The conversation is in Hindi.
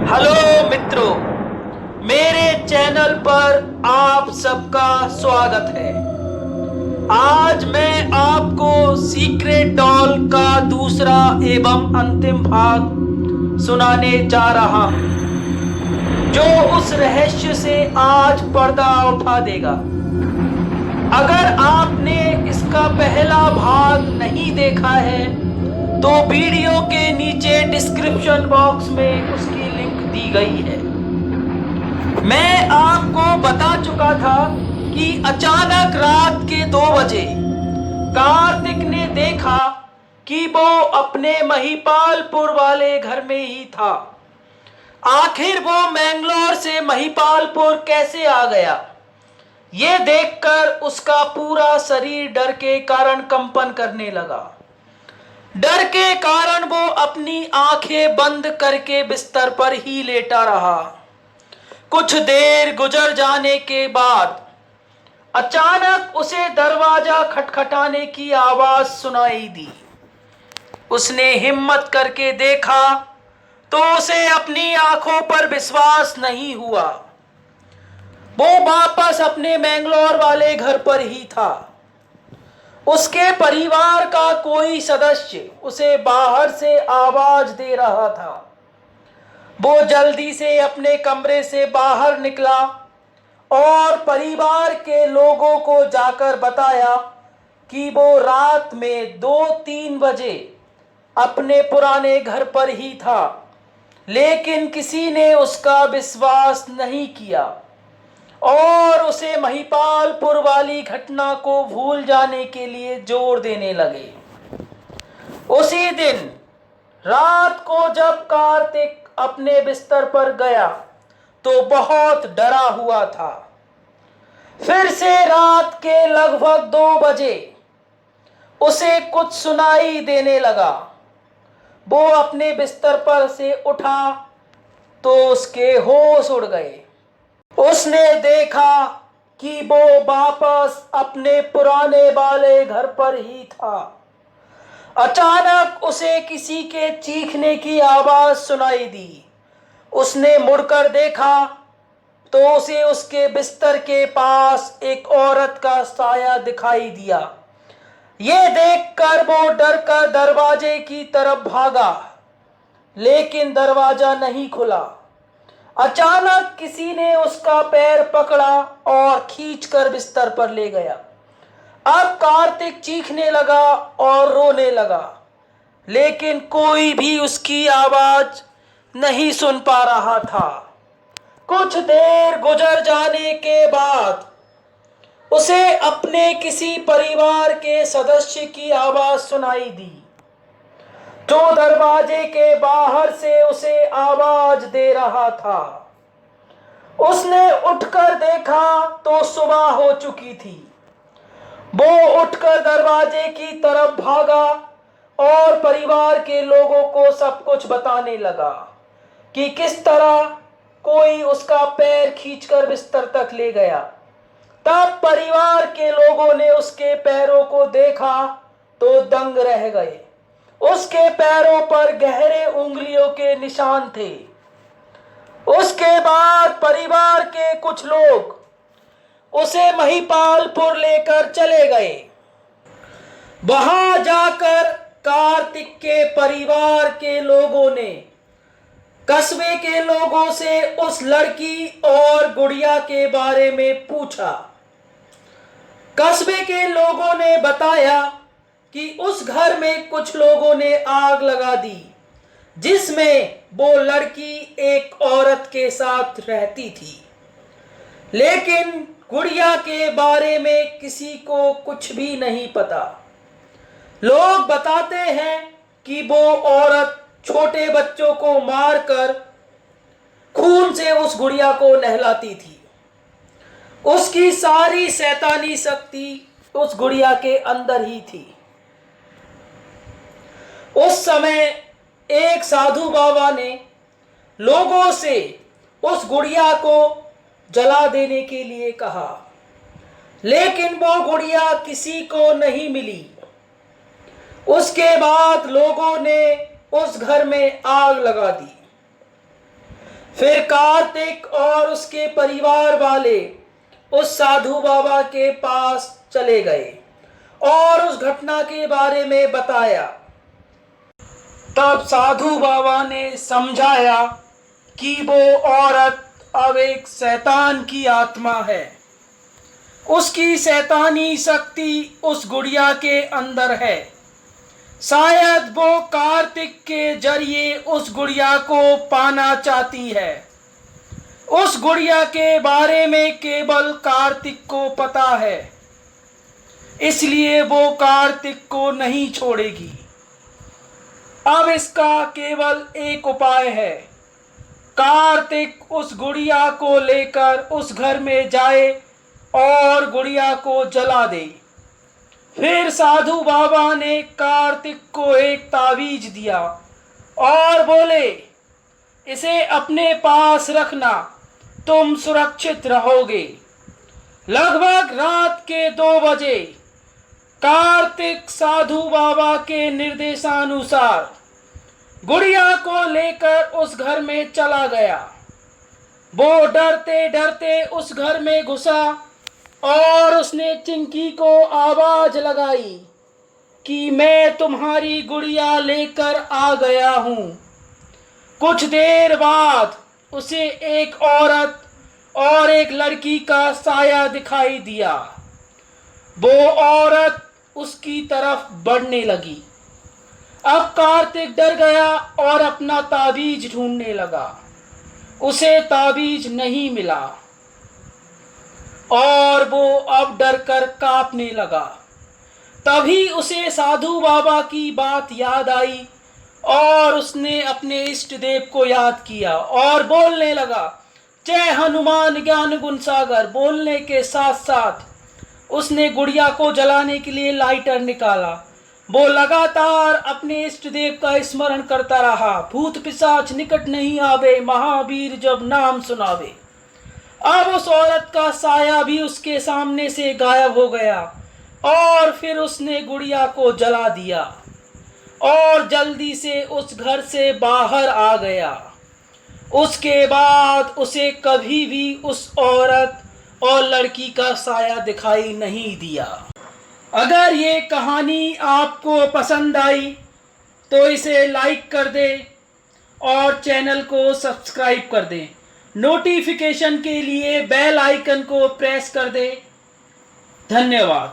हेलो मित्रों, मेरे चैनल पर आप सबका स्वागत है। आज मैं आपको सीक्रेट डॉल का दूसरा एवं अंतिम भाग सुनाने जा रहा हूं, जो उस रहस्य से आज पर्दा उठा देगा। अगर आपने इसका पहला भाग नहीं देखा है तो वीडियो के नीचे डिस्क्रिप्शन बॉक्स में उसकी लिंक दी गई है। मैं आपको बता चुका था कि अचानक रात के 2 बजे कार्तिक ने देखा कि वो अपने महिपालपुर वाले घर में ही था। आखिर वो मैंगलोर से महिपालपुर कैसे आ गया, ये देखकर उसका पूरा शरीर डर के कारण कंपन करने लगा। डर के कारण वो अपनी आंखें बंद करके बिस्तर पर ही लेटा रहा। कुछ देर गुजर जाने के बाद अचानक उसे दरवाजा खटखटाने की आवाज सुनाई दी। उसने हिम्मत करके देखा तो उसे अपनी आंखों पर विश्वास नहीं हुआ। वो वापस अपने मैंगलोर वाले घर पर ही था। उसके परिवार का कोई सदस्य उसे बाहर से आवाज दे रहा था। वो जल्दी से अपने कमरे से बाहर निकला और परिवार के लोगों को जाकर बताया कि वो रात में 2-3 बजे अपने पुराने घर पर ही था, लेकिन किसी ने उसका विश्वास नहीं किया और उसे महिपालपुर वाली घटना को भूल जाने के लिए जोर देने लगे। उसी दिन रात को जब कार्तिक अपने बिस्तर पर गया तो बहुत डरा हुआ था। फिर से रात के लगभग 2 बजे उसे कुछ सुनाई देने लगा। वो अपने बिस्तर पर से उठा तो उसके होश उड़ गए। उसने देखा कि वो वापस अपने पुराने वाले घर पर ही था। अचानक उसे किसी के चीखने की आवाज सुनाई दी। उसने मुड़कर देखा तो उसे उसके बिस्तर के पास एक औरत का साया दिखाई दिया। ये देखकर वो डरकर दरवाजे की तरफ भागा, लेकिन दरवाजा नहीं खुला। अचानक किसी ने उसका पैर पकड़ा और खींचकर बिस्तर पर ले गया। अब कार्तिक चीखने लगा और रोने लगा, लेकिन कोई भी उसकी आवाज नहीं सुन पा रहा था। कुछ देर गुजर जाने के बाद उसे अपने किसी परिवार के सदस्य की आवाज सुनाई दी, जो दरवाजे के बाहर से उसे आवाज दे रहा था। उसने उठकर देखा तो सुबह हो चुकी थी। वो उठकर दरवाजे की तरफ भागा और परिवार के लोगों को सब कुछ बताने लगा कि किस तरह कोई उसका पैर खींचकर बिस्तर तक ले गया। तब परिवार के लोगों ने उसके पैरों को देखा तो दंग रह गए। उसके पैरों पर गहरे उंगलियों के निशान थे। उसके बाद परिवार के कुछ लोग उसे महिपालपुर लेकर चले गए। वहां जाकर कार्तिक के परिवार के लोगों ने कस्बे के लोगों से उस लड़की और गुड़िया के बारे में पूछा। कस्बे के लोगों ने बताया कि उस घर में कुछ लोगों ने आग लगा दी, जिसमें वो लड़की एक औरत के साथ रहती थी, लेकिन गुड़िया के बारे में किसी को कुछ भी नहीं पता। लोग बताते हैं कि वो औरत छोटे बच्चों को मारकर खून से उस गुड़िया को नहलाती थी। उसकी सारी शैतानी शक्ति उस गुड़िया के अंदर ही थी। उस समय एक साधु बाबा ने लोगों से उस गुड़िया को जला देने के लिए कहा, लेकिन वो गुड़िया किसी को नहीं मिली। उसके बाद लोगों ने उस घर में आग लगा दी। फिर कार्तिक और उसके परिवार वाले उस साधु बाबा के पास चले गए और उस घटना के बारे में बताया। तब साधु बाबा ने समझाया कि वो औरत अब एक शैतान की आत्मा है। उसकी शैतानी शक्ति उस गुड़िया के अंदर है। शायद वो कार्तिक के जरिए उस गुड़िया को पाना चाहती है। उस गुड़िया के बारे में केवल कार्तिक को पता है, इसलिए वो कार्तिक को नहीं छोड़ेगी। अब इसका केवल एक उपाय है, कार्तिक उस गुड़िया को लेकर उस घर में जाए और गुड़िया को जला दे। फिर साधु बाबा ने कार्तिक को एक तावीज दिया और बोले, इसे अपने पास रखना, तुम सुरक्षित रहोगे। लगभग रात के 2 बजे कार्तिक साधु बाबा के निर्देशानुसार गुड़िया को लेकर उस घर में चला गया। वो डरते डरते उस घर में घुसा और उसने चिंकी को आवाज लगाई कि मैं तुम्हारी गुड़िया लेकर आ गया हूँ। कुछ देर बाद उसे एक औरत और एक लड़की का साया दिखाई दिया। वो औरत उसकी तरफ बढ़ने लगी। अब कार्तिक डर गया और अपना ताबीज ढूंढने लगा। उसे ताबीज नहीं मिला और वो अब डरकर कांपने लगा। तभी उसे साधु बाबा की बात याद आई और उसने अपने इष्ट देव को याद किया और बोलने लगा, जय हनुमान ज्ञान गुण सागर। बोलने के साथ साथ उसने गुड़िया को जलाने के लिए लाइटर निकाला। वो लगातार अपने इष्ट देव का स्मरण करता रहा। भूत पिशाच निकट नहीं आवे, महावीर जब नाम सुनावे। अब उस औरत का साया भी उसके सामने से गायब हो गया और फिर उसने गुड़िया को जला दिया और जल्दी से उस घर से बाहर आ गया। उसके बाद उसे कभी भी उस औरत और लड़की का साया दिखाई नहीं दिया। अगर ये कहानी आपको पसंद आई तो इसे लाइक कर दें और चैनल को सब्सक्राइब कर दें। नोटिफिकेशन के लिए बेल आइकन को प्रेस कर दें। धन्यवाद।